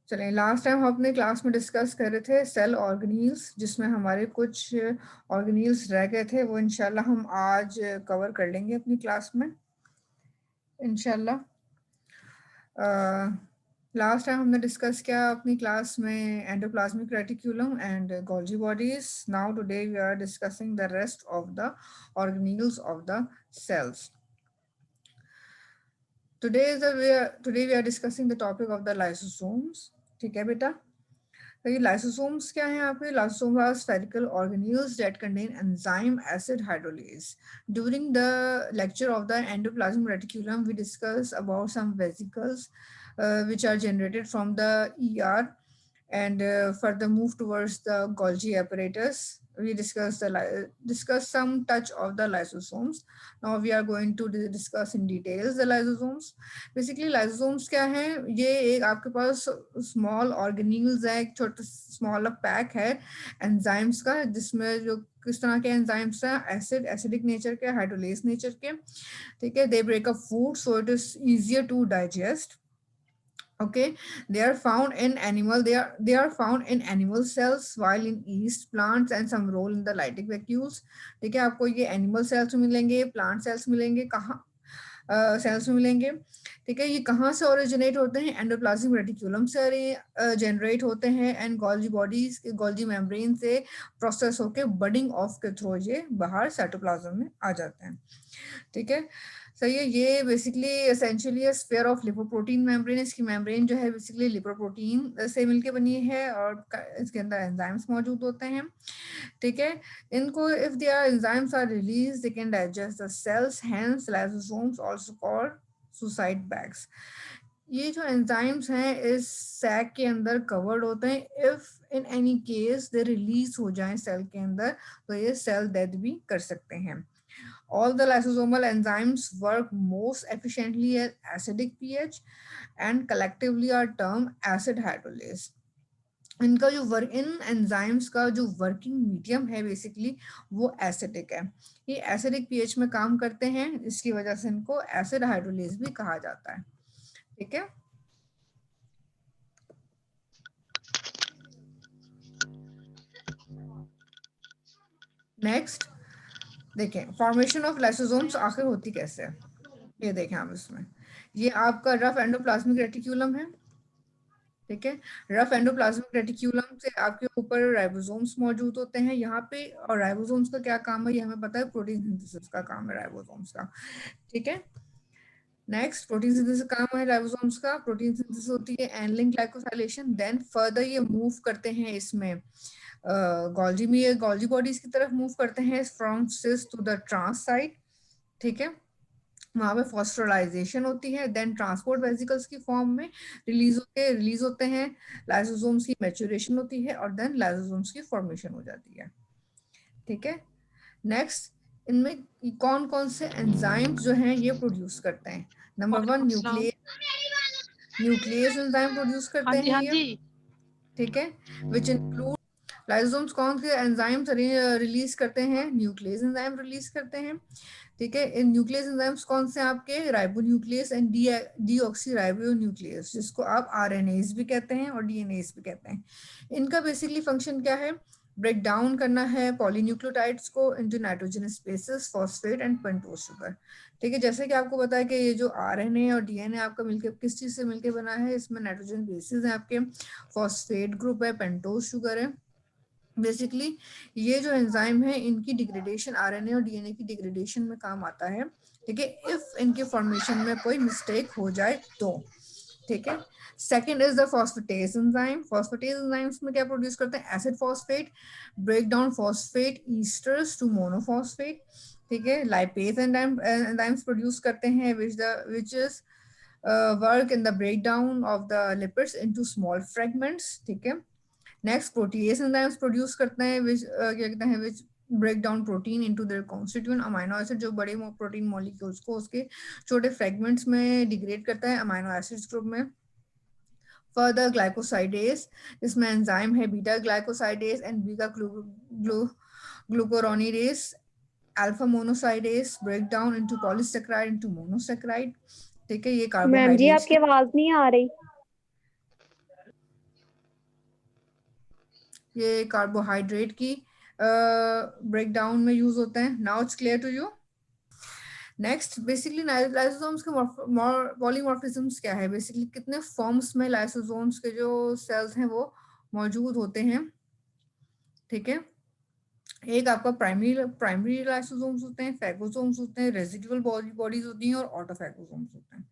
चलिए, last time हम अपने क्लास में डिस्कस कर रहे थे सेल ऑर्गेनील्स, जिसमें हमारे कुछ ऑर्गेनील्स रह गए थे, वो इंशाल्लाह हम आज कवर कर लेंगे अपनी क्लास में इंशाल्लाह। लास्ट टाइम हमने डिस्कस किया अपनी क्लास में endoplasmic reticulum and Golgi bodies. Now today we are discussing the rest of the organelles of the cells. Today we are discussing the topic of the lysosomes. ठीक है बेटा? तो ये lysosomes क्या हैं आपके? Lysosomes are spherical organelles that contain enzyme acid hydrolase. During the lecture of the endoplasmic reticulum, we discussed about some vesicles which are generated from the ER and further move towards the Golgi apparatus. We discussed some touch of the lysosomes. Now we are going to discuss in details the lysosomes. Basically lysosomes क्या है? ये एक आपके पास small organelles है, एक छोटा small pack है enzymes का, जिसमें जो किस तरह के enzymes हैं, acidic nature के, hydrolase nature के, ठीक है? They break up food so it is easier to digest. Okay, they are found in found in animal cells, while in yeast, plants and some role in the lytic vacuoles. ठीक है, आपको ये animal cells में मिलेंगे, plant cells मिलेंगे, कहाँ sales में मिलेंगे। ठीक है, ये कहाँ से ओरिजिनेट होते हैं? एंडोप्लाज्मिक रेटिक्यूलम से जनरेट होते हैं एंड गोल्जी बॉडीज के गोल्जी मेम्ब्रेन से प्रोसेस होके बडिंग ऑफ के थ्रू ये बाहर साइटोप्लाज्म में आ जाते हैं। ठीक है, सही है। ये basically essentially sphere of lipoprotein membrane. इसकी मेम्ब्रेन जो है बेसिकली लिपोप्रोटीन से मिलके बनी है और इसके अंदर एंजाइम्स मौजूद होते हैं। ठीक है, इनको if their enzymes are release they can digest the cells, hence lysosomes also called suicide bags. ये जो एंजाइम्स हैं इस सैक के अंदर कवर्ड होते हैं। If in any case they release हो जाएं सेल के अंदर, तो ये सेल डेथ भी कर सकते हैं। All the lysosomal enzymes work most efficiently at acidic pH and collectively are termed acid hydrolase. इनका जो इन एंजाइम्स का जो वर्किंग मीडियम है बेसिकली वो एसिडिक है। ये एसिडिक पीएच में काम करते हैं, इसकी वजह से इनको एसिड हाइड्रोलेज भी कहा जाता है। ठीक है, नेक्स्ट देखें फॉर्मेशन ऑफ लाइसोसोम्स आखिर होती कैसे है। ये देखें आप, इसमें ये आपका रफ एंडोप्लाज्मिक रेटिक्यूलम है। ठीक है, रफ एंडोप्लाज्मिक रेटिक्यूलम से आपके ऊपर राइबोसोम्स मौजूद होते हैं यहाँ पे। और राइबोसोम्स का क्या काम है ये हमें पता है, प्रोटीन सिंथेसिस का काम है राइबोसोम्स का। ठीक है, नेक्स्ट प्रोटीन सिंथेसिस काम है राइबोसोम्स का। प्रोटीन सिंथेसिस होती है एनलिंग ग्लाइकोसाइलेशन। देन फर्दर ये मूव करते हैं इसमें गोल्जी में, गोल्जी बॉडीज की तरफ मूव करते हैं from cis to the trans side. ठीक है, वहां पे फॉस्फोराइलेशन होती है, देन ट्रांसपोर्ट वेसिकल्स की फॉर्म में रिलीज होते हैं, लाइसोसोम्स की मैच्योरेशन होती है और देन लाइसोसोम्स की फॉर्मेशन हो जाती है। ठीक है, नेक्स्ट इनमें कौन कौन से एंजाइम्स जो हैं ये प्रोड्यूस करते हैं? Number one, nucleus enzyme produce करते हैं ये। ठीक है, विच इंक्लूड लाइसोसोम्स कौन से एंजाइम्स रिलीज करते हैं? न्यूक्लियस एंजाइम रिलीज करते हैं। ठीक है, इन न्यूक्लियस एंजाइम्स कौन से आपके? राइबोन्यूक्लियस एंड डीऑक्सीराइबोन्यूक्लियस, जिसको आप आरएनएस भी कहते हैं और डीएनएस भी कहते हैं। इनका बेसिकली फंक्शन क्या है? ब्रेक डाउन करना है पॉलीन्यूक्लियोटाइड्स को into nitrogenous bases, phosphate and pentose sugar. ठीक है, जैसे कि आपको पता है कि ये जो आरएनए और डीएनए आपका मिलके किस चीज से मिलके बना है, इसमें नाइट्रोजन बेसिस है आपके, फॉस्फेट ग्रुप है, पेंटोज शुगर है। बेसिकली ये जो एंजाइम है इनकी डिग्रेडेशन आरएनए और डीएनए की डिग्रेडेशन में काम आता है। ठीक है, इफ इनके फॉर्मेशन में कोई मिस्टेक हो जाए तो। ठीक है, second is the phosphatase enzyme. Phosphatase enzymes में क्या प्रोड्यूस करते हैं? Acid phosphate, break down phosphate esters to monophosphate. ठीक है, लाइपेज एंजाइम्स प्रोड्यूस करते हैं which is work in the breakdown of the lipids into small fragments. ठीक है, नेक्स्ट प्रोटीएज एंजाइम्स प्रोड्यूस करते हैं क्या कहते हैं which break down protein into their constituent amino acid, जो बड़े प्रोटीन मॉलिक्यूल्स को उसके छोटे फ्रेगमेंट्स में डिग्रेड करता है अमीनो एसिड्स ग्रुप में। फर्दर ग्लाइकोसाइडेज, इसमें एंजाइम है beta glycosidase and beta glucuronidase. Alpha monosidase break down into polysaccharide into monosaccharide. ठीक है, ये मैम जी कार्बोहाइड्रेट्स आपकी आवाज नहीं आ रही। ये कार्बोहाइड्रेट की ब्रेक डाउन में यूज होते हैं. Now it's clear to you. Next basically lysosomes के पॉलीमॉर्फिज्म्स क्या है. बेसिकली कितने फॉर्म्स में लाइसोसोम्स के जो सेल्स हैं वो मौजूद होते हैं. ठीक है. एक आपका प्राइमरी लाइसोसोम्स होते हैं, फैगोसोम्स होते हैं, रेजिडुअल बॉडीज होती हैं और ऑटोफैगोसोम्स होते हैं.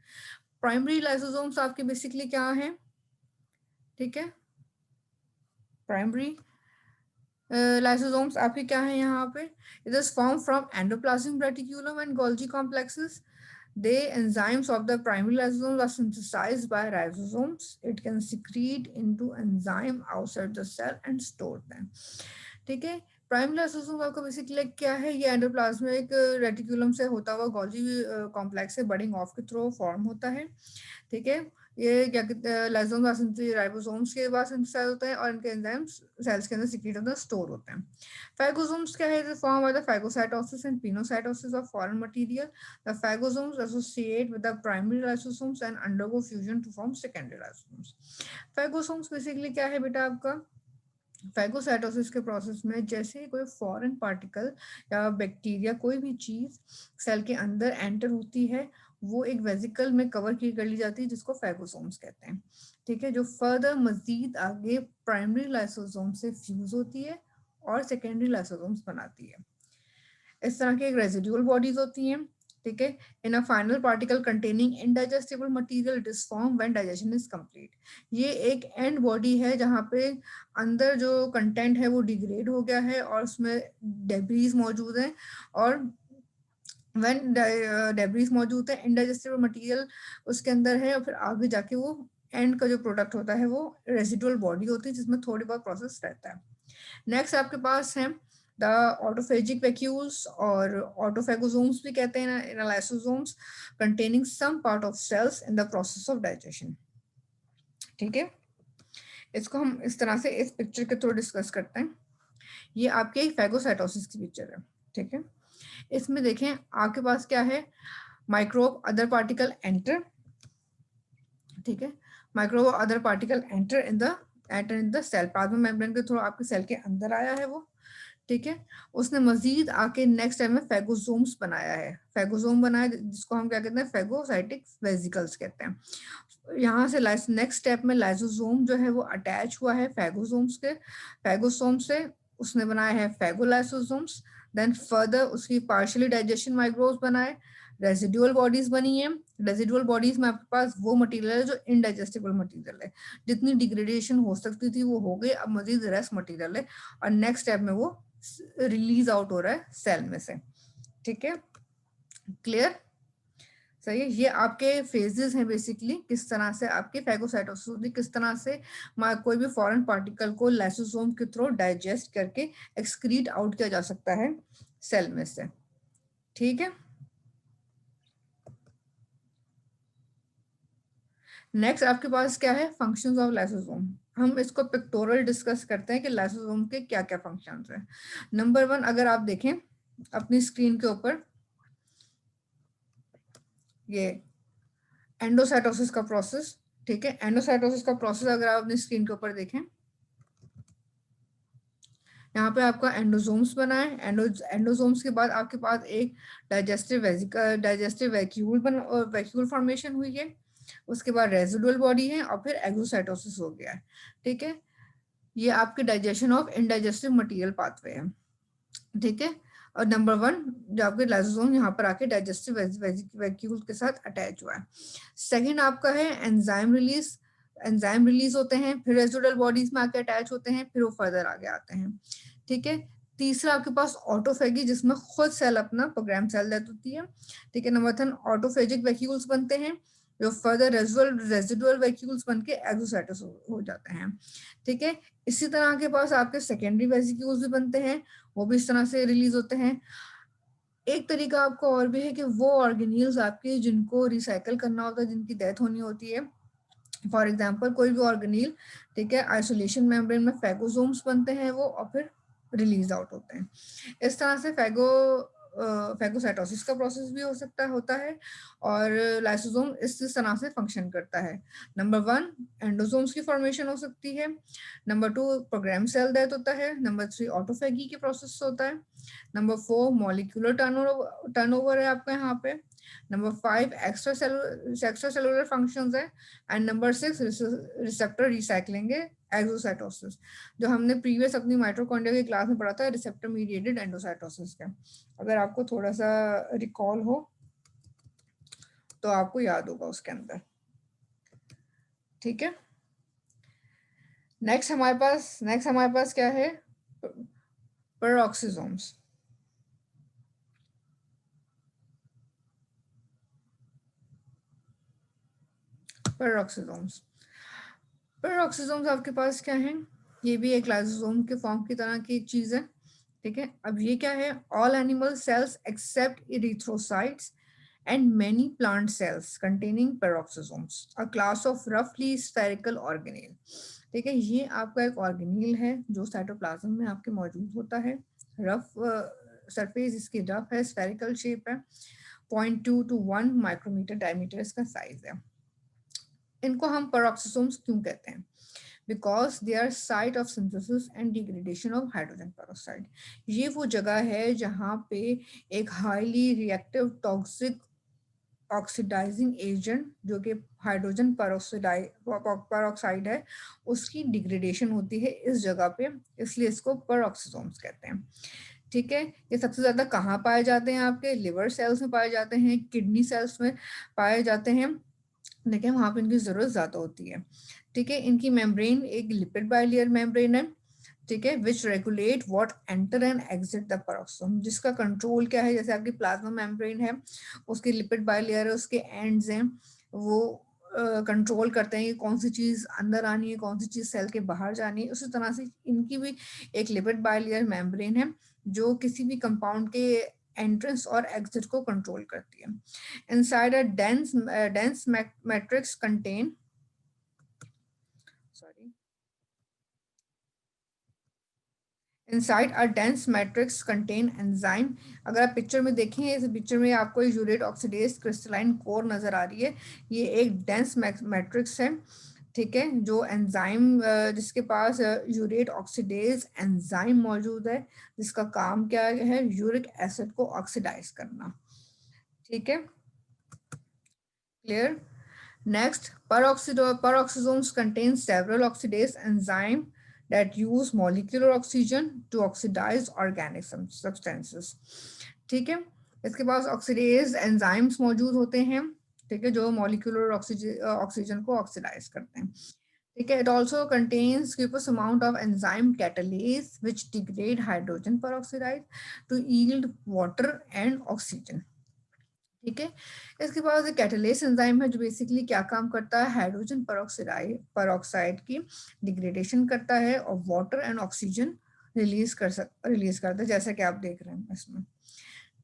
प्राइमरी लाइसोसोम्स आपके बेसिकली क्या हैं. ठीक है. प्राइमरी लाइसोसोम्स आपके क्या है यहाँ पे. It is form from endoplasmic reticulum and Golgi complexes. The enzymes of the primary lysosomes are synthesized by ribosomes. It can secrete into enzyme outside the cell and store them. ठीक है. Primary lysosome आपका basically क्या है. ये endoplasmic reticulum से होता हुआ Golgi complex से बडिंग ऑफ के थ्रू फॉर्म होता है. ठीक है. ये क्या कहते हैं लाइसोसोम्स राइबोसोम्स के बाद सिंथेसाइज होते हैं और इनके एंजाइम्स सेल्स के अंदर सीक्रेट होते हैं, स्टोर होते हैं. फैगोसोम्स क्या है. Form by the phagocytosis and pinocytosis of foreign material. The phagosomes associate with the primary lysosomes and undergo fusion to form secondary lysosomes. Phagosomes basically क्या है बेटा आपका. फैगोसाइटोसिस के प्रोसेस में जैसे कोई फॉरेन पार्टिकल या बैक्टीरिया कोई भी चीज सेल के अंदर एंटर होती है वो एक वेसिकल में कवर की कर ली जाती है जिसको फैगोसोम्स कहते हैं. ठीक है. जो फर्दर मजीद आगे प्राइमरी लाइसोसोम से फ्यूज होती है और सेकेंडरी लाइसोसोम्स बनाती है. इस तरह की एक रेजिडुअल बॉडीज होती हैं. ठीक है. In a final particle containing indigestible material it is form when digestion is complete. ये एक एंड बॉडी है जहाँ पे अंदर जो कंटेंट है वो डिग्रेड हो गया है और उसमें डेब्रीज मौजूद है और व्हेन डेब्रीज मौजूद है इनडाइजेस्टिबल मटेरियल उसके अंदर है और फिर आगे जाके वो एंड का जो प्रोडक्ट होता है वो रेजिडुअल बॉडी होती है जिसमें थोड़ी बहुत प्रोसेस रहता है. नेक्स्ट आपके पास है द ऑटोफेजिक वैक्यूल्स और ऑटोफैगोसोम्स भी कहते हैं in lysosomes containing some part of cells in the process of digestion. ठीक है. इसको हम इस तरह से इस पिक्चर के थ्रू डिस्कस करते हैं. ये आपके फैगोसाइटोसिस की पिक्चर है. ठीक है. इसमें देखें आपके पास क्या है. Microbe other particle enter. ठीक है. Microbe other particle enter in the cell. Plasma membrane के थ्रू आपके सेल के अंदर आया है वो. ठीक है. उसने मजीद आके नेक्स्ट टाइम में फैगोसोम्स बनाया है. फैगोसोम बनाया जिसको हम क्या कहते हैं फैगोसाइटिक वेसिकल्स कहते हैं. यहाँ से नेक्स्ट स्टेप में लाइसोसोम जो है वो अटैच हुआ है फैगोसोम्स के. फैगोसोम से उसने बनाया है फैगोलाइसोसोम्स. देन फर्दर उसकी पार्शियली डाइजेशन माइक्रोब्स बनाए. रेजिडुअल बॉडीज बनी है. रेजिडुअल बॉडीज में आपके पास वो मटेरियल है जो इनडाइजेस्टिबल मटेरियल है. जितनी डिग्रेडेशन हो सकती थी वो हो गई. अब मजीद रेस्ट मटेरियल है और नेक्स्ट स्टेप में वो रिलीज आउट हो रहा है सेल में से. ठीक है. क्लियर. सही है. ये आपके फेजेस हैं बेसिकली किस तरह से आपके फैगोसाइटोसिस होती है, किस तरह से कोई भी फॉरेन पार्टिकल को लाइसोसोम के थ्रू डाइजेस्ट करके एक्सक्रीट आउट किया जा सकता है सेल में से. ठीक है. नेक्स्ट आपके पास क्या है फंक्शंस ऑफ लाइसोसोम. हम इसको पिक्टोरल डिस्कस करते हैं कि लाइसोसोम के क्या क्या फंक्शंस हैं. नंबर 1 अगर आप देखें अपनी स्क्रीन के ऊपर ये एंडोसाइटोसिस का प्रोसेस. ठीक है. एंडोसाइटोसिस का प्रोसेस अगर आप अपनी स्क्रीन के ऊपर देखें यहाँ पे आपका एंडोसोम्स बना है. एंडोसोम्स के बाद आपके पास एक डाइजेस्टिव वैक्यूल फॉर्मेशन हुई है. उसके बाद रेजिडुअल बॉडी है और फिर एक्सोसाइटोसिस हो गया है. ठीक है. ये आपके डाइजेशन ऑफ इनडाइजेस्टिव मटेरियल पाथवे है. ठीक है. और नंबर 1 जो आपके लाइसोसोम यहाँ पर आके डाइजेस्टिव वैक्यूल के साथ अटैच हुआ है. सेकंड आपका है एंजाइम रिलीज. एंजाइम रिलीज होते हैं फिर रेजिडुअल बॉडीज में आके अटैच होते हैं फिर वो फर्दर आगे आते हैं. ठीक है. तीसरा आपके पास ऑटोफेगी जिसमें खुद सेल अपना प्रोग्राम सेल डेथ होती है. ठीक है. नंबर 3 ऑटोफेजिक वैक्यूल्स बनते हैं जो फर्दर रेजिडुअल वैक्यूल्स बन के एक्सोसाइटोस हो जाते हैं. ठीक है. इसी तरह के पास आपके सेकेंडरी वेसिक्यूल्स भी बनते हैं वो भी इस तरह से रिलीज होते हैं. एक तरीका आपको और भी है कि वो ऑर्गेनील्स आपके जिनको रिसाइकल करना होता है जिनकी डेथ होनी होती है. फॉर एग्जांपल कोई भी ऑर्गेनील. ठीक है. आइसोलेशन मेम्ब्रेन में फैगोसोम्स बनते हैं वो और फिर रिलीज आउट होते हैं. इस तरह से फैगोसाइटोसिस का प्रोसेस भी हो सकता होता है और लाइसोसोम इस तरह से फंक्शन करता है। नंबर 1 एंडोसोम्स की फॉर्मेशन हो सकती है। नंबर 2 प्रोग्राम सेल डेथ होता है। नंबर 3 ऑटोफेगी की प्रोसेस होता है। नंबर 4 मॉलिक्यूलर टर्नओवर है आपका यहाँ पे। नंबर 5 एक्स्ट्रा सेलुलर फंक्शंस है एंड नंबर 6 रिसेप्टर रिसाइकलिंग है, एक्सोसाइटोसिस, जो हमने प्रीवियस अपनी माइटोकॉन्ड्रिया की क्लास में पढ़ा था, रिसेप्टर मीडिएटेड एंडोसाइटोसिस का। अगर आपको थोड़ा सा रिकॉल हो तो आपको याद होगा उसके अंदर। ठीक है, नेक्स्ट हमारे पास क्या है, पेरोक्सिसोम्स। पेरोक्सिसोम्स पेरोक्सिसोम्स आपके पास क्या है, ये भी एक लाइसोसोम के फॉर्म की तरह की चीज है। ठीक है, अब ये क्या है, all animal cells except erythrocytes and many plant cells containing peroxisomes, a class of roughly spherical organelle। ठीक है, ये आपका एक ऑर्गेनील है जो साइटोप्लाज्म में आपके मौजूद होता है। रफ सरफेस इसकी रफ है, स्फेरिकल शेप है, 0.2 to 1 माइक्रोमीटर डायमीटर इसका साइज है। इनको हम पेरोक्सिसोम्स क्यों कहते हैं, because they are site of synthesis and degradation of hydrogen peroxide. ये वो जगह है जहाँ पे एक highly reactive toxic oxidising agent जो कि हाइड्रोजन पेरोक्साइड है, उसकी डिग्रेडेशन होती है इस जगह पे, इसलिए इसको पेरोक्सिसोम्स कहते हैं। ठीक है, ये सबसे ज्यादा कहाँ पाए जाते हैं, आपके लिवर सेल्स में पाए जाते हैं, किडनी सेल्स में पाए जाते हैं, देखिए वहां पे इनकी जरूरत ज्यादा होती है। ठीक है, इनकी मेम्ब्रेन एक लिपिड बाइलेयर मेम्ब्रेन है। ठीक है, which regulate what enter and exit the peroxisome, जिसका कंट्रोल क्या है, जैसे आपकी प्लाज्मा मेम्ब्रेन है, उसकी लिपिड बाइलेयर है, उसके एंड्स हैं, वो कंट्रोल करते हैं कि कौन सी चीज अंदर आनी है, कौन सी चीज सेल के बाहर जानी है। उसी तरह से इनकी भी एक लिपिड बाइलेयर मेम्ब्रेन है जो किसी भी कंपाउंड के एंट्रेंस और एग्जिट को कंट्रोल करती है। Inside a dense matrix contain, sorry, inside a dense matrix contain enzyme। अगर आप पिक्चर में देखें, इस पिक्चर में आपको यूरेट ऑक्सीडेज क्रिस्टलाइन कोर नजर आ रही है, ये एक डेंस मैट्रिक्स है। ठीक है, जो एंजाइम जिसके पास यूरेट ऑक्सीडेज एंजाइम मौजूद है, जिसका काम क्या है, यूरिक एसिड को ऑक्सीडाइज करना। ठीक है, clear. Next, peroxisomes contain several oxidase enzymes that use molecular oxygen to oxidize organic substances। ठीक है, इसके पास ऑक्सीडेज एंजाइम्स मौजूद होते हैं, ठीक है, जो मॉलिक्यूलर ऑक्सीजन को ऑक्सीडाइज करते हैं। ठीक है, it also contains copious amount of enzyme catalase which degrade hydrogen peroxide to yield water and oxygen। ठीक है, इसके बाद एक कैटालेस एंजाइम है जो बेसिकली क्या काम करता है, हाइड्रोजन पेरोक्साइड की डिग्रेडेशन करता है और वाटर एंड ऑक्सीजन रिलीज करता है, जैसा कि आप देख रहे हैं इसमें।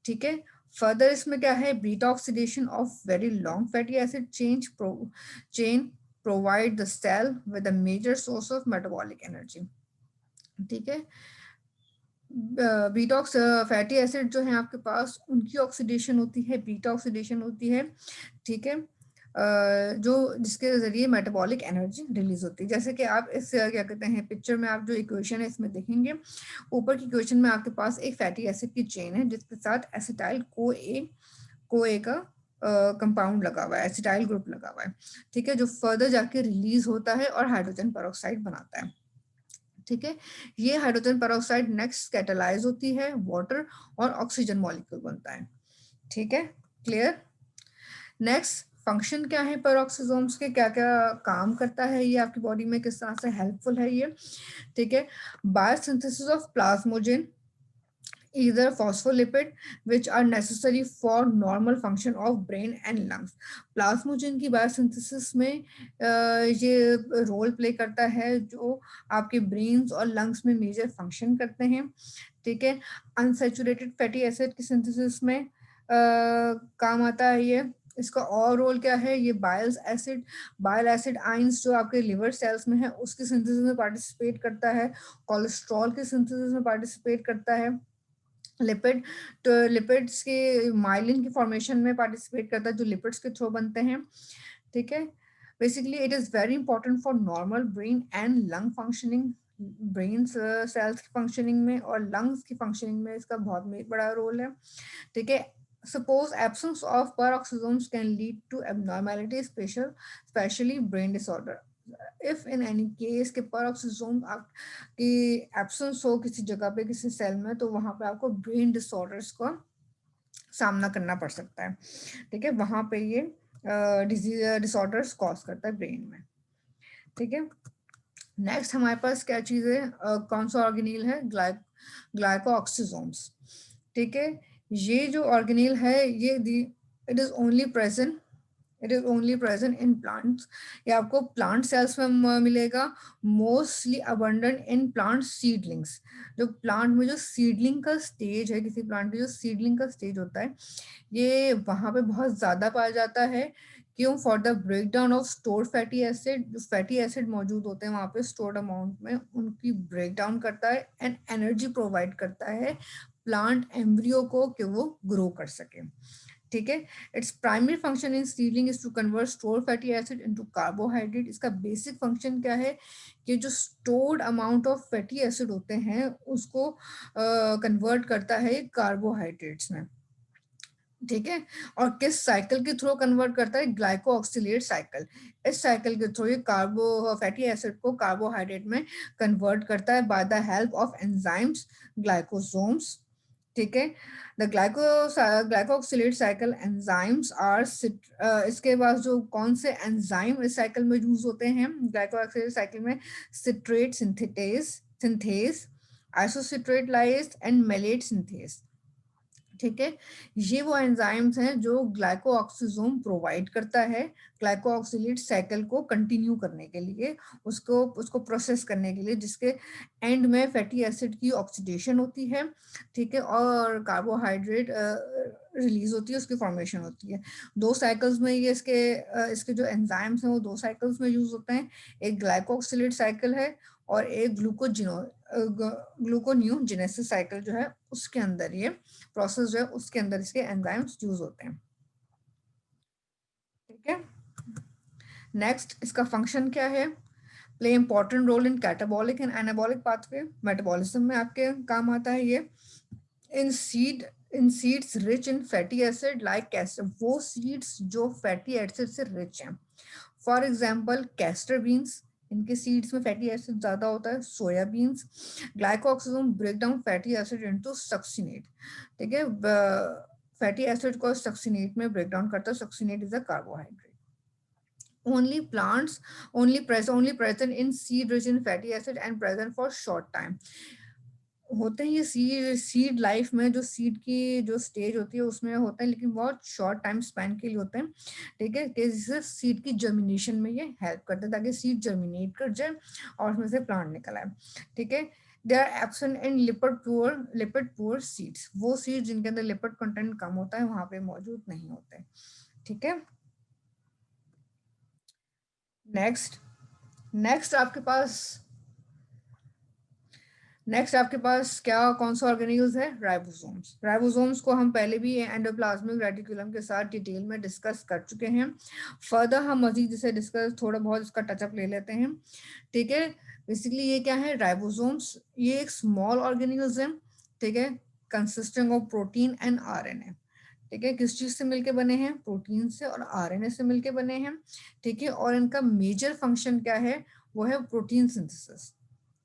ठीक है, फर्दर इसमें क्या है, beta oxidation of very long fatty acid chain provide the cell with a major source of metabolic energy. ठीक है, बीटा फैटी एसिड जो है आपके पास, उनकी ऑक्सीडेशन होती है, बीटा ऑक्सीडेशन होती है। ठीक है, जो जिसके जरिए मेटाबॉलिक एनर्जी रिलीज होती है, जैसे कि आप इस क्या कहते हैं पिक्चर में आप जो इक्वेशन है इसमें देखेंगे, ऊपर की इक्वेशन में आपके पास एक फैटी एसिड की चेन है जिसके साथ एसिटाइल को ए का कंपाउंड लगा हुआ है, एसिटाइल ग्रुप लगा हुआ है। ठीक है, जो फर्दर जाके रिलीज होता है और हाइड्रोजन पेरोक्साइड बनाता है। ठीक है, ये हाइड्रोजन पेरोक्साइड नेक्स्ट कैटालाइज होती है, वाटर और ऑक्सीजन मॉलिक्यूल बनता है। ठीक है, क्लियर। नेक्स्ट फंक्शन क्या है पेरोक्सिसोम्स के, क्या क्या काम करता है ये आपकी बॉडी में, किस तरह से हेल्पफुल है ये। ठीक है, biosynthesis of plasmalogen, either phospholipid which are necessary for normal function of brain and lungs। प्लाज्मोजेन की बायोसिंथेसिस में ये रोल प्ले करता है जो आपके ब्रेन्स और लंग्स में मेजर फंक्शन करते हैं। ठीक है, अनसैचुरेटेड फैटी एसिड की सिंथेसिस में काम आता है ये। इसका और रोल क्या है, ये बाइल एसिड आइंस जो आपके लिवर सेल्स में है उसकी सिंथेसिस में पार्टिसिपेट करता है, कोलेस्ट्रॉल की सिंथेसिस में पार्टिसिपेट करता है। लिपिड, तो लिपिड्स के माइलिन की फॉर्मेशन में पार्टिसिपेट करता है जो लिपिड्स के थ्रू बनते हैं, ठीक है। Basically it is very important for normal brain and lung functioning, brain cells की फंक्शनिंग में और लंग्स की फंक्शनिंग में इसका बहुत बड़ा रोल है, ठीक है। Suppose absence of peroxisomes can lead to abnormality, especially brain disorder. If in any case के peroxisome की absence हो किसी जगह पे किसी सेल में, तो वहां पे आपको brain disorders का सामना करना पड़ सकता है, ठीक है। वहां पे ये डिजीज डिसऑर्डर्स कॉज करता है ब्रेन में, ठीक है। नेक्स्ट हमारे पास क्या चीज है, कौन सा ऑर्गेनील है, ग्लाइकोऑक्सीसोम्स, ठीक है। ये जो ऑर्गेनील है ये it is only present, it is only present in plants, ये आपको प्लांट सेल्स में मिलेगा, mostly abundant in plant seedlings. जो प्लांट में जो सीडलिंग का स्टेज है, किसी प्लांट में जो सीडलिंग का स्टेज होता है, ये वहां पे बहुत ज्यादा पाया जाता है। क्यों? For the break down of stored fatty acid, जो फैटी एसिड मौजूद होते हैं वहां पे स्टोर्ड अमाउंट में, उनकी ब्रेक डाउन करता है एंड एनर्जी प्रोवाइड करता है प्लांट एम्ब्रियो को कि वो ग्रो कर सके, ठीक है। Its primary function in seedling is to convert stored fatty acid into carbohydrate. इसका बेसिक फंक्शन क्या है कि जो stored amount of fatty acid होते हैं उसको कन्वर्ट करता है कार्बोहाइड्रेट्स में, ठीक है। और किस साइकिल के थ्रू कन्वर्ट करता है? Glyoxylate cycle. इस साइकिल के थ्रू ये कार्बो फैटी एसिड को कार्बोहाइड्रेट में कन्वर्ट करता है by the help of enzymes, glycosomes, ठीक है। The glyoxylate cycle enzymes are इसके बाद जो कौन से एंजाइम इस साइकिल में यूज होते हैं ग्लाइकोक्सिलेट साइकिल में? Citrate synthase, isocitrate lyase and malate synthase, ठीक है। ये वो एंजाइम्स हैं जो ग्लाइकोऑक्सीजोम प्रोवाइड करता है ग्लाइकोऑक्सिलेट साइकिल को कंटिन्यू करने के लिए, उसको उसको प्रोसेस करने के लिए, जिसके एंड में फैटी एसिड की ऑक्सीडेशन होती है, ठीक है, और कार्बोहाइड्रेट रिलीज होती है, उसकी फॉर्मेशन होती है। दो साइकिल्स में ये इसके जो एंजाइम्स हैं वो दो साइकिल्स में यूज होते हैं, एक ग्लाइकोऑक्सिलेट साइकिल है और एक ग्लूकोन्यूजेनेसिस साइकिल जो है उसके अंदर ये प्रोसेस जो है उसके अंदर इसके एंजाइम्स यूज होते हैं, ठीक है। नेक्स्ट इसका फंक्शन क्या है? Play important role in catabolic and anabolic pathway, metabolism में आपके काम आता है ये। In seeds rich in fatty acid like castor, वो सीड्स जो फैटी एसिड से रिच हैं, फॉर एग्जाम्पल कैस्टर बीन्स, इनके सीड्स में फैटी एसिड ज्यादा होता है। Soybeans, glyoxysome break down fatty acid into succinate, ठीक है। फैटी एसिड को सक्सिनेट में ब्रेक डाउन करता है, succinate is a carbohydrate. only present in seed rich in fatty acid and present for short time, होते हैं ये सीड लाइफ में, जो सीड की जो स्टेज होती है उसमें होता है, लेकिन बहुत शॉर्ट टाइम स्पैन के लिए होते हैं, ठीक है। कि जिससे सीड की जर्मिनेशन में ये हेल्प करते हैं ताकि सीड जर्मिनेट कर जाए और उसमें से प्लांट निकल आए, ठीक है। They are absent in lipid poor seeds, वो सीड जिनके अंदर लिपिड कंटेंट कम होता है वहां पे मौजूद नहीं होते, ठीक है। नेक्स्ट नेक्स्ट आपके पास नेक्स्ट आपके पास क्या कौन सा ऑर्गेनील्स है? राइबोसोम्स। राइबोसोम्स को हम पहले भी एंडोप्लाज्मिक रेटिकुलम के साथ डिटेल में डिस्कस कर चुके हैं। फर्दर हम मजीद इसे डिस्कस थोड़ा बहुत इसका टचअप ले लेते हैं, ठीक है। बेसिकली ये क्या है? राइबोसोम्स ये एक स्मॉल ऑर्गेनील्स है, ठीक है, consisting of protein and RNA, ठीक है। किस चीज से मिलके बने हैं? प्रोटीन से और आरएनए से मिलके बने हैं, ठीक है। और इनका मेजर फंक्शन क्या है? वो है प्रोटीन सिंथेसिस,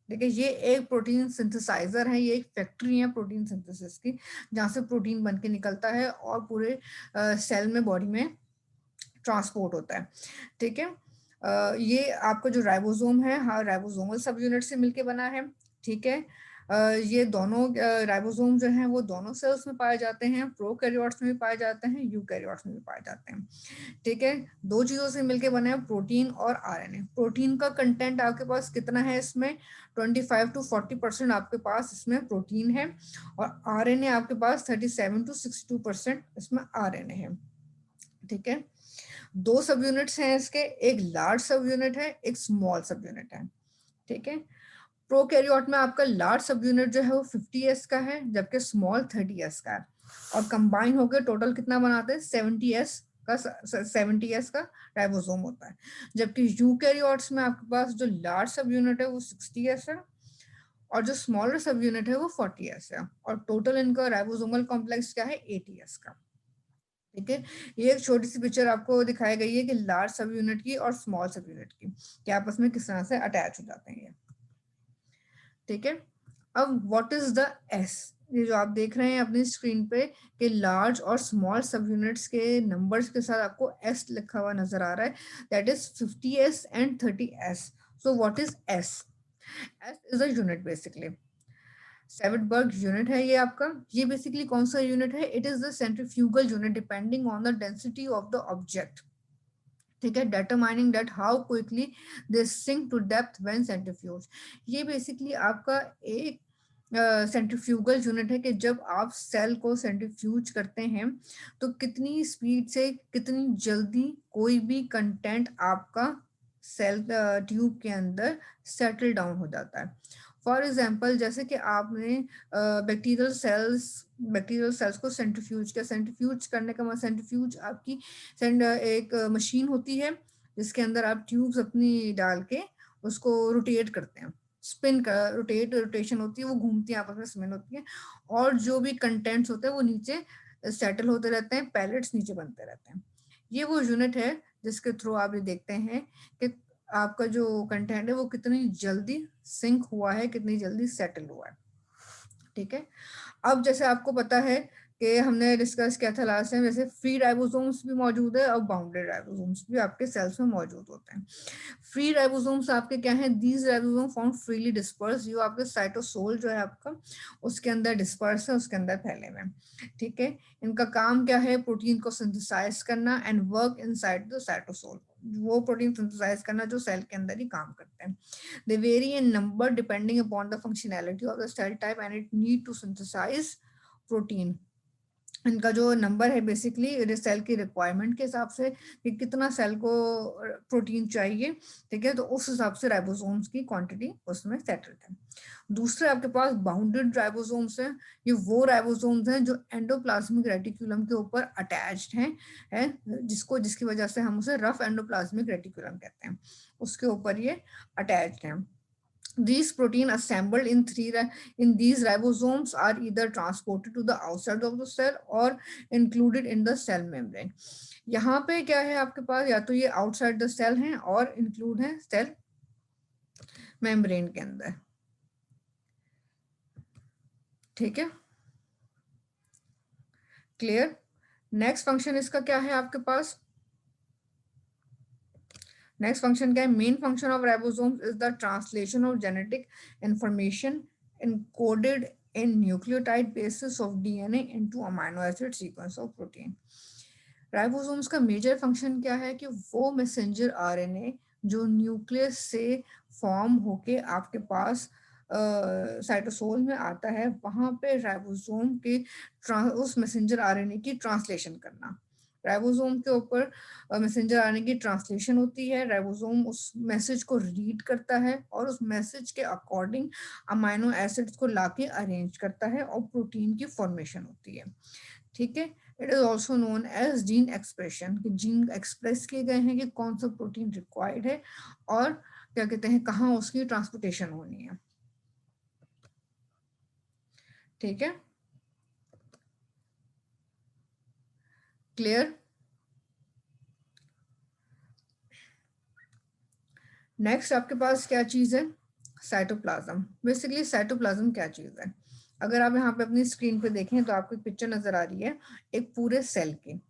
देखिए ये एक प्रोटीन सिंथेसाइजर है, ये एक फैक्ट्री है प्रोटीन सिंथेसिस की, जहाँ से प्रोटीन बन के निकलता है और पूरे सेल में बॉडी में ट्रांसपोर्ट होता है, ठीक है। ये आपका जो राइबोसोम है, हाँ, राइबोसोमल सब यूनिट से मिलके बना है, ठीक है। ये दोनों राइबोसोम जो हैं वो दोनों सेल्स में पाए जाते हैं, प्रोकैरियोट्स में भी पाए जाते हैं, यूकैरियोट्स में भी पाए जाते हैं, ठीक है। दो चीजों से मिलके बने हैं, प्रोटीन और आरएनए। प्रोटीन का कंटेंट आपके पास कितना है इसमें? 25 to 40% आपके पास इसमें प्रोटीन है, और आरएनए आपके पास 37 to 62% इसमें आरएनए है, ठीक है। दो सब यूनिट्स हैं इसके, एक लार्ज सब यूनिट है, एक स्मॉल सब यूनिट है, ठीक है। प्रोकैरियोट में आपका लार्ज सब यूनिट जो है वो 50s का है, जबकि स्मॉल 30s का है, और कंबाइन होकर टोटल कितना बनाते हैं 70s का राइबोसोम होता है। जबकि यूकैरियोट्स में आपके पास जो लार्ज सब यूनिट है वो 60s है और जो स्मॉलर सब यूनिट है वो 40s है, और टोटल इनका राइबोसोमल कॉम्प्लेक्स क्या है 80s का। ठीक है, ये एक छोटी सी पिक्चर आपको दिखाई गई है कि लार्ज सब यूनिट की और स्मॉल सब यूनिट की कि आपस में किस तरह से अटैच हो जाते हैं ये। ठीक है, अब व्हाट इज द एस, ये जो आप देख रहे हैं अपनी स्क्रीन पे कि लार्ज और स्मॉल सब यूनिट्स के नंबर्स के साथ आपको एस लिखा हुआ नजर आ रहा है, that is 50s and 30s। So what is S? S is a unit basically, Svedberg unit है ये आपका। ये बेसिकली कौन सा यूनिट है? It is the centrifugal unit depending on the density of the object. ठीक है, determining that how quickly they sink to depth when centrifuged। ये बेसिकली आपका एक सेंट्रीफ्यूगल यूनिट है कि जब आप सेल को सेंट्रीफ्यूज करते हैं तो कितनी स्पीड से कितनी जल्दी कोई भी कंटेंट आपका सेल ट्यूब के अंदर सेटल डाउन हो जाता है। फॉर एग्जाम्पल, जैसे कि आपने बैक्टीरियल सेल्स को सेंट्रीफ्यूज किया, सेंट्रीफ्यूज करने का मतलब, सेंट्रीफ्यूज आपकी एक मशीन होती है जिसके अंदर आप ट्यूब्स अपनी डाल के उसको रोटेट करते हैं, स्पिन का रोटेशन होती है, वो घूमती है आपस में, स्पिन होती है, और जो भी कंटेंट्स होते हैं वो नीचे सेटल होते रहते हैं, पैलेट्स नीचे बनते रहते हैं। ये वो यूनिट है जिसके थ्रू आप ये देखते हैं कि आपका जो कंटेंट है वो कितनी जल्दी सिंक हुआ है, कितनी जल्दी सेटल हुआ है। ठीक है, अब जैसे आपको पता है कि हमने डिस्कस किया था लास्ट टाइम, जैसे फ्री राइबोसोम्स भी मौजूद है और बाउंडेड राइबोसोम्स भी आपके सेल्स में मौजूद होते हैं। फ्री राइबोसोम्स आपके क्या है? These ribosome found freely disperse, जो आपके साइटोसोल जो है आपका उसके अंदर डिस्पर्स है, उसके अंदर फैले हुए हैं। ठीक है, इनका काम क्या है? प्रोटीन को सिंथेसाइज करना and work inside the cytosol, वो प्रोटीन सिंथेसाइज करना जो सेल के अंदर ही काम करते हैं। They vary in number depending upon the functionality of the cell type and it need to synthesize protein। इनका जो नंबर है बेसिकली सेल की रिक्वायरमेंट के हिसाब से कि कितना सेल को प्रोटीन चाहिए, ठीक है, तो उस हिसाब से राइबोसोम्स की क्वांटिटी उसमें सेटल्ड है। दूसरे आपके पास बाउंडेड राइबोसोम्स हैं। ये वो राइबोसोम्स हैं जो एंडोप्लाज्मिक रेटिकुलम के ऊपर अटैच्ड हैं, जिसकी वजह से हम उसे रफ एंडोप्लाज्मिक रेटिकुलम कहते हैं, उसके ऊपर ये अटैच्ड हैं। These protein assembled in these ribosomes are either transported to the outside of the cell or included in the cell membrane। यहाँ पे क्या है आपके पास? या तो ये आउटसाइड द सेल हैं और इंक्लूड है सेल मेम्ब्रेन के अंदर। ठीक है, क्लियर। नेक्स्ट फंक्शन इसका क्या है आपके पास? नेक्स्ट फंक्शन क्या है? Main function of ribosomes is the translation of genetic information encoded in nucleotide basis of DNA into amino acid sequence of protein। Ribosomes का मेजर फंक्शन क्या है कि वो मैसेंजर आरएनए जो न्यूक्लियस से फॉर्म होके आपके पास साइटोसोल में आता है, वहां पे राइबोसोम के उस मैसेंजर आरएनए की ट्रांसलेशन करना। राइबोसोम के ऊपर मैसेंजर आरएनए की ट्रांसलेशन होती है, राइबोसोम उस मैसेज को रीड करता है और उस मैसेज के अकॉर्डिंग अमाइनो एसिड्स को लाके अरेंज करता है और प्रोटीन की फॉर्मेशन होती है। ठीक है, it is also known as gene expression, कि जीन एक्सप्रेस किए गए हैं कि कौन सा प्रोटीन रिक्वायर्ड है और क्या कहते हैं कहाँ उसकी ट्रांसपोर्टेशन होनी है। ठीक है, क्लियर। नेक्स्ट आपके पास क्या चीज है? साइटोप्लाज्म। बेसिकली साइटोप्लाज्म क्या चीज है? अगर आप यहाँ पे अपनी स्क्रीन पे देखें तो आपको एक पिक्चर नजर आ रही है एक पूरे सेल की।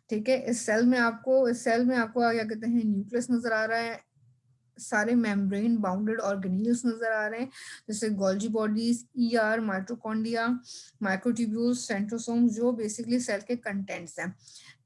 ठीक है, इस सेल में आपको क्या कहते हैं न्यूक्लियस नजर आ रहा है, सारे मेम्ब्रेन बाउंडेड ऑर्गेनील्स नजर आ रहे हैं जैसे Golgi bodies, ER, mitochondria, microtubules, centrosome, जो बेसिकली सेल के कंटेंट्स हैं।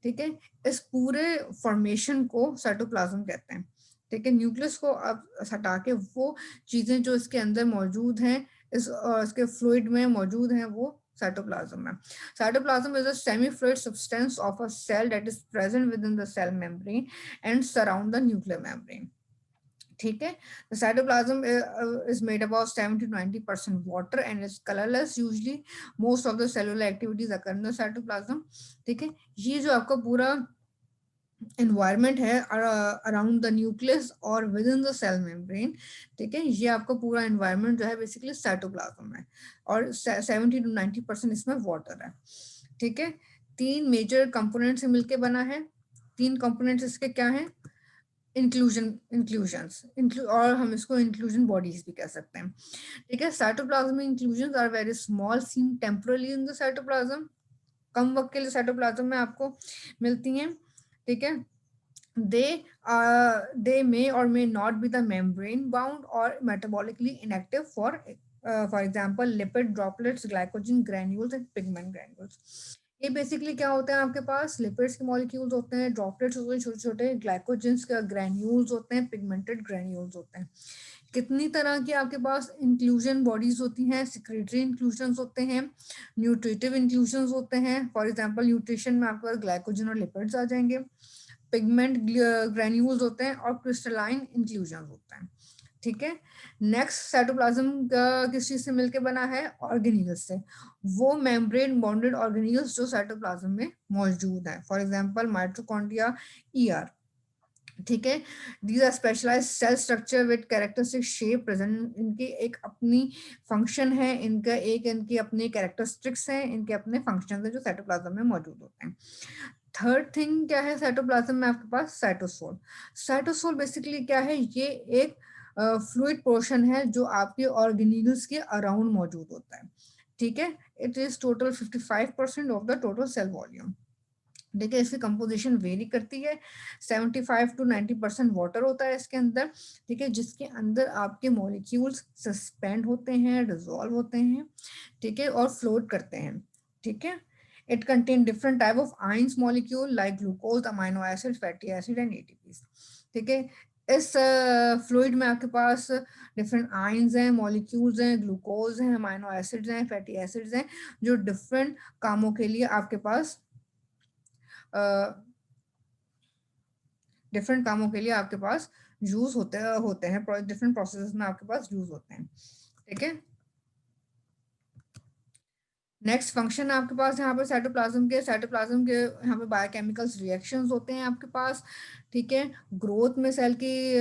ठीक है, इस पूरे फॉर्मेशन को साइटोप्लाज्म कहते हैं। ठीक है, न्यूक्लियस को अब हटा के वो चीजें जो इसके अंदर मौजूद हैं, इसके फ्लूइड में मौजूद हैं, वो साइटोप्लाज्म है। Cytoplasm is a semi-fluid substance of a cell that is present within the cell membrane and surround the nuclear membrane। ठीक है। The cytoplasm is made about 70 to 90% water and is colorless. Usually most of the cellular activities occur in the cytoplasm. ठीक है, ये जो आपका पूरा environment है around the nucleus और within the cell membrane, ठीक है, ये आपका पूरा environment जो है basically cytoplasm है और 70 to 90% इसमें water है। ठीक है, 3 major components से मिलके बना है। 3 components इसके क्या हैं? इंक्लूजन्स और हम इसको इंक्लूजन बॉडीज भी कह सकते हैं। ठीक है, cytoplasm inclusions are very small, seen temporally in the cytoplasm, कम वक्त के लिए साइटोप्लाज्म में आपको मिलती हैं। ठीक है, they may or may not be the membrane bound or metabolically inactive for example lipid droplets, glycogen granules and pigment granules। ये बेसिकली क्या होते हैं आपके पास? लिपिड्स के मॉलिक्यूल्स होते हैं, ड्रॉपलेट्स होते हैं छोटे छोटे, ग्लाइकोजेंस का ग्रैन्यूल्स होते हैं, पिगमेंटेड ग्रैन्यूल्स होते हैं। कितनी तरह की आपके पास इंक्लूजन बॉडीज होती हैं? सिक्रेटरी इंक्लूजन्स होते हैं, न्यूट्रिटिव इंक्लूजन्स होते हैं, फॉर एग्जांपल न्यूट्रिशन में आपके पास ग्लाइकोजन और लिपिड्स आ जाएंगे, पिगमेंट ग्रैन्यूल्स होते हैं और क्रिस्टलाइन इंक्लूजन होते हैं। ठीक है, नेक्स्ट साइटोप्लाज्म किस चीज से मिलके बना है? ऑर्गेनील्स से। वो मेम्ब्रेन बॉन्डेड ऑर्गेनील्स जो साइटोप्लाज्म में मौजूद है, फॉर एग्जांपल माइटोकॉन्ड्रिया, ईआर। ठीक है, these are specialised cell structure with characteristic shape present, इनकी एक अपनी फंक्शन है, इनका एक इनकी अपनी कैरेक्टरिस्टिक्स है, इनके अपने फंक्शंस हैं जो साइटोप्लाज्म में मौजूद होते हैं। थर्ड थिंग क्या है साइटोप्लाज्म में आपके पास? साइटोसोल। साइटोसोल बेसिकली क्या है? ये एक फ्लूइड पोर्शन है जो आपके ऑर्गेनील्स के अराउंड मौजूद होता है। ठीक है, it is total 55% of the total sale volume. देखिए, इसकी कंपोजिशन वेरी करती है, 75 to 90% वाटर होता है इसके अंदर। ठीक है, जिसके अंदर आपके मॉलिक्यूल्स सस्पेंड होते हैं, डिसॉल्व होते हैं, ठीक है, और फ्लोट करते हैं। ठीक है, it contain different type of ions molecule like glucose, amino acid, fatty acid and ATPs. ठीक है, इस फ्लूइड में आपके पास डिफरेंट आयंस हैं, मॉलिक्यूल्स हैं, ग्लूकोज हैं, अमाइनो एसिड्स हैं, फैटी एसिड्स हैं, जो डिफरेंट कामों के लिए आपके पास डिफरेंट कामों के लिए आपके पास यूज होते हैं, डिफरेंट प्रोसेसेस में आपके पास यूज होते हैं। ठीक है, नेक्स्ट फंक्शन आपके पास यहाँ पे साइटोप्लाज्म के यहाँ पे बायोकेमिकल्स रिएक्शंस होते हैं आपके पास। ठीक है, ग्रोथ में सेल की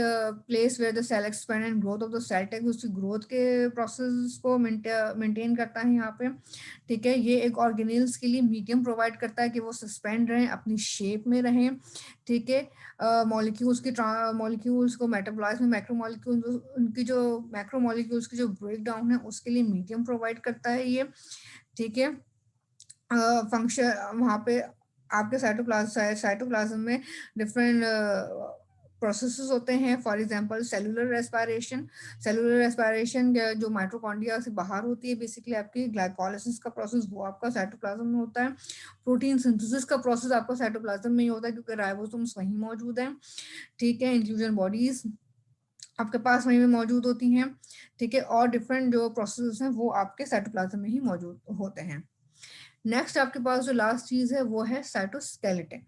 place where the cell expand and growth of the cell take, उसकी ग्रोथ के प्रोसेस को मेंटेन करता है यहाँ पे। ठीक है, ये एक ऑर्गेनिल्स के लिए मीडियम प्रोवाइड करता है कि वो सस्पेंड रहें, अपनी शेप में रहें। ठीक है, मॉलिक्यूल्स को मेटाबोलाइज में मैक्रोमॉलिक्यूल्स, उनकी जो मैक्रोमॉलिक्यूल्स की जो ब्रेक डाउन है उसके लिए मीडियम प्रोवाइड करता है ये। ठीक है, फंक्शन वहाँ पे आपके साइटोप्लाज्म में डिफरेंट प्रोसेसेस होते हैं, फॉर एग्जांपल सेलुलर रेस्पिरेशन जो माइटोकॉन्ड्रिया से बाहर होती है, बेसिकली आपकी ग्लाइकोलाइसिस का प्रोसेस वो आपका साइटोप्लाज्म में होता है। प्रोटीन सिंथेसिस का प्रोसेस आपका साइटोप्लाज्म में ही होता है क्योंकि राइबोसोम्स वहीं मौजूद हैं। ठीक है, इंक्लूजन बॉडीज आपके पास वहीं में मौजूद होती हैं। ठीक है, और डिफरेंट जो प्रोसेसेस हैं वो आपके साइटोप्लाज्म में ही मौजूद होते हैं। नेक्स्ट आपके पास जो लास्ट चीज है वो है साइटोस्केलेटन।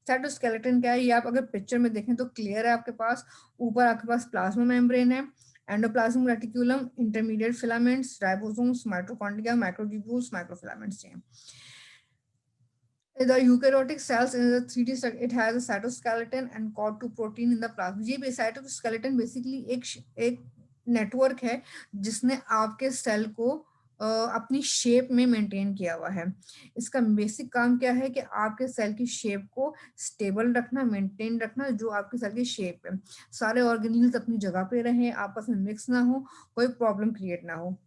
साइटोस्केलेटन क्या है? ये आप अगर पिक्चर में देखें तो क्लियर है आपके पास। ऊपर आपके पास प्लाज्मा मेम्ब्रेन है, endoplasmic reticulum, intermediate filaments, ribosomes, mitochondria, microtubules, microfilaments हैं। The eukaryotic cells in the 3D structure, it has a cytoskeleton and COD2 protein in the plasma। ये cytoskeleton basically एक नेटवर्क है जिसने आपके सेल को अपनी shape में मेंटेन किया हुआ है। इसका बेसिक काम क्या है कि आपके सेल की शेप को स्टेबल रखना, मेंटेन रखना, जो आपके सेल की शेप है, सारे ऑर्गेनिल्स अपनी जगह पे रहें, आपस में मिक्स ना हो, कोई प्रॉब्लम क्रिएट ना हो।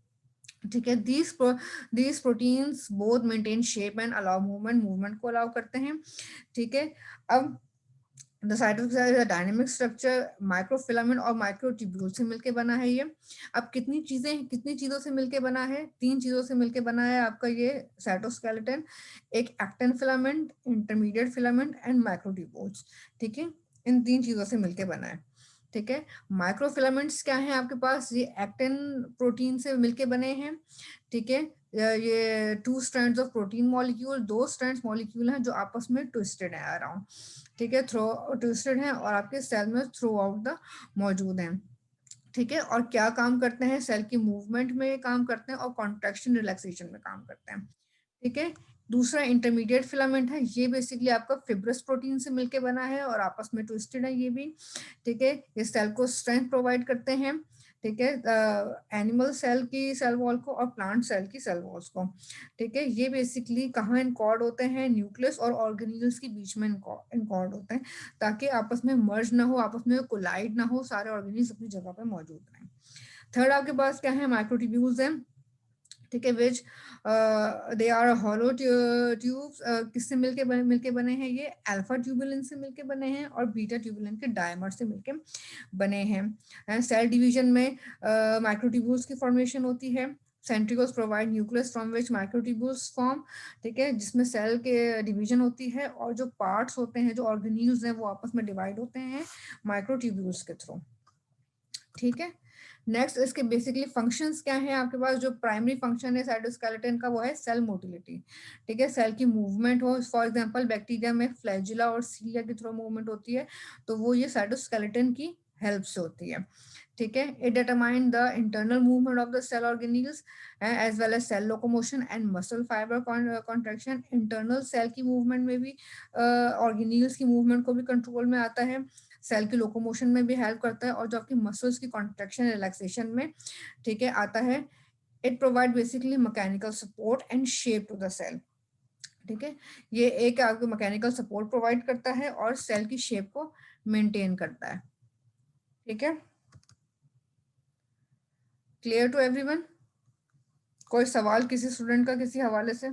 ठीक है, these proteins both maintain shape and allow movement को अलाउ करते हैं। ठीक है, अब the cytoskeleton is a dynamic structure, microfilament और माइक्रोट्यूब्यूल से मिलके बना है ये। अब कितनी चीजों से मिलके बना है? 3 चीजों से मिलके बना है आपका ये साइटोस्केलेटन, एक actin filament, intermediate filament and microtubules. ठीक है, इन 3 चीजों से मिलके बना है। ठीक है, माइक्रोफिलामेंट्स क्या है आपके पास? ये एक्टिन प्रोटीन से मिलके बने हैं। ठीक है, ये 2 strands of protein molecule, 2 strands molecule हैं जो आपस में ट्विस्टेड है अराउंड। ठीक है, ट्विस्टेड है और आपके सेल में थ्रू आउट द मौजूद हैं। ठीक है, और क्या काम करते हैं, सेल की मूवमेंट में काम करते हैं और कॉन्ट्रैक्शन रिलैक्सेशन में काम करते हैं। ठीक है, दूसरा इंटरमीडिएट फिलामेंट है, ये बेसिकली आपका फिब्रस प्रोटीन से मिलके बना है और आपस में ट्विस्टेड है ये भी। ठीक है, ये सेल को स्ट्रेंथ प्रोवाइड करते हैं। ठीक है, एनिमल सेल की सेल वॉल को और प्लांट सेल की सेल वॉल्स को। ठीक है, ये बेसिकली कहाँ इनकॉर्ड होते हैं, न्यूक्लियस और ऑर्गेनील्स के बीच में इनकॉर्ड होते हैं, ताकि आपस में मर्ज ना हो, आपस में कोलाइड ना हो, सारे ऑर्गेनिल्स अपनी जगह पे मौजूद रहें। थर्ड आपके पास क्या है, माइक्रोट्यूब्यूल्स हैं। ठीक है, विच दे आर हॉलो ट्यूब्स, किससे मिलके बने हैं, ये अल्फा ट्यूबुलिन से मिलके बने हैं और बीटा ट्यूबुलिन के डायमर से मिलके बने हैं। सेल डिवीजन में माइक्रोट्यूब्यूल्स की फॉर्मेशन होती है। Centrioles provide nucleus from which microtubules form. ठीक है, जिसमें सेल के डिवीजन होती है और जो पार्ट्स होते हैं, जो ऑर्गेनील्स हैं, वो आपस में डिवाइड होते हैं माइक्रोट्यूब्यूल्स के थ्रू। ठीक है, नेक्स्ट इसके बेसिकली फंक्शंस क्या हैं आपके पास, जो प्राइमरी फंक्शन है साइटोस्केलेटन का वो है सेल मोटिलिटी। ठीक है, सेल की मूवमेंट हो, फॉर एग्जांपल बैक्टीरिया में फ्लैजिला और सीलिया के थ्रू मूवमेंट होती है, तो वो ये साइटोस्केलेटन की हेल्प से होती है। ठीक है, it determine the internal movement of the cell organelles as well as cell locomotion and muscle fibre contraction. Internal cell की मूवमेंट में भी ऑर्गेनील्स की मूवमेंट को भी कंट्रोल में आता है, सेल की लोकोमोशन में भी हेल्प करता है, और जो आपकी मसल्स की कॉन्ट्रैक्शन रिलैक्सेशन में, ठीक है, आता है। It provide basically mechanical support and shape to the cell. ठीक है, ये एक आपको मैकेनिकल सपोर्ट प्रोवाइड करता है और सेल की शेप को मेंटेन करता है। ठीक है, क्लियर टू एवरीवन? कोई सवाल किसी स्टूडेंट का किसी हवाले से?